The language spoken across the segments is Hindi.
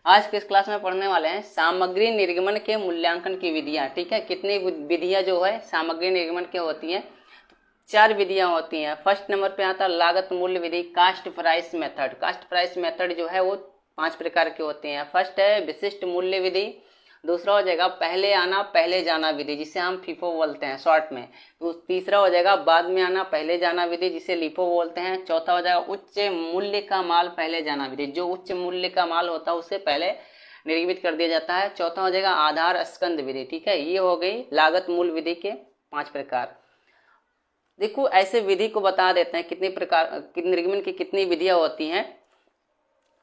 आज के इस क्लास में पढ़ने वाले हैं सामग्री निर्गमन के मूल्यांकन की विधियां। ठीक है, कितनी विधियां जो है सामग्री निर्गमन के होती हैं, 4 विधियां होती हैं। फर्स्ट नंबर पे आता है लागत मूल्य विधि, cost price method. Cost price method जो है वो 5 प्रकार के होते हैं। फर्स्ट है विशिष्ट मूल्य विधि, दूसरा हो जाएगा पहले आना पहले जाना विधि, जिसे हम फीफो बोलते हैं शॉर्ट में। तो तीसरा हो जाएगा बाद में आना पहले जाना विधि, जिसे लिफो बोलते हैं। चौथा हो जाएगा उच्च मूल्य का माल पहले जाना विधि, जो उच्च मूल्य का माल होता है उससे पहले निर्गमित कर दिया जाता है। चौथा हो जाएगा आधार स्कंद विधि। ठीक है, ये हो गई लागत मूल विधि के 5 प्रकार। देखो ऐसे विधि को बता देते हैं कितनी प्रकार निर्गमन की कितनी विधियां होती हैं।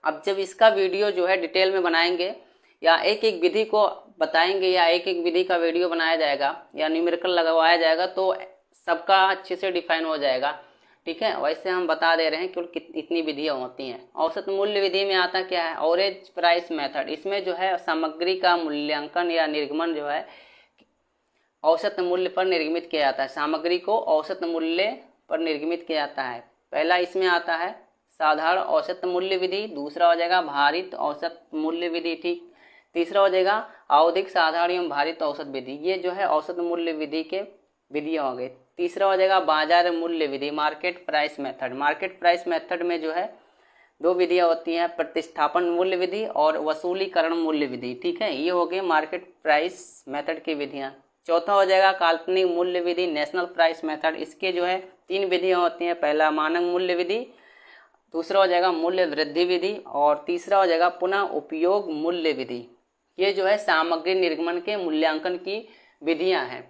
अब जब इसका वीडियो जो है डिटेल में बनाएंगे या एक एक विधि को बताएंगे या एक एक विधि का वीडियो बनाया जाएगा या न्यूमेरिकल लगवाया जाएगा तो सबका अच्छे से डिफाइन हो जाएगा। ठीक है, वैसे हम बता दे रहे हैं कि इतनी विधियां होती हैं। औसत मूल्य विधि में आता क्या है, एवरेज प्राइस मेथड। इसमें जो है सामग्री का मूल्यांकन या निर्गमन जो है औसत मूल्य पर निर्गमित किया जाता है। सामग्री को औसत मूल्य पर निर्गमित किया जाता है। पहला इसमें आता है साधारण औसत मूल्य विधि, दूसरा हो जाएगा भारित औसत मूल्य विधि। ठीक, तीसरा हो जाएगा आवधिक साधारण एवं भारित औसत विधि। ये जो है औसत मूल्य विधि के विधियां हो गई। तीसरा हो जाएगा बाजार मूल्य विधि, market price method. Market price method में जो है 2 विधियां होती हैं, प्रतिस्थापन मूल्य विधि और वसूलीकरण मूल्य विधि। ठीक है, ये हो गए मार्केट प्राइस मेथड की विधियां। चौथा हो जाएगा काल्पनिक मूल्य विधि, नेशनल प्राइस मेथड। इसके जो है 3 विधियां होती हैं। पहला मानक मूल्य विधि, दूसरा हो जाएगा मूल्य वृद्धि विधि और तीसरा हो जाएगा पुनः उपयोग मूल्य विधि। ये जो है सामग्री निर्गमन के मूल्यांकन की विधियां हैं।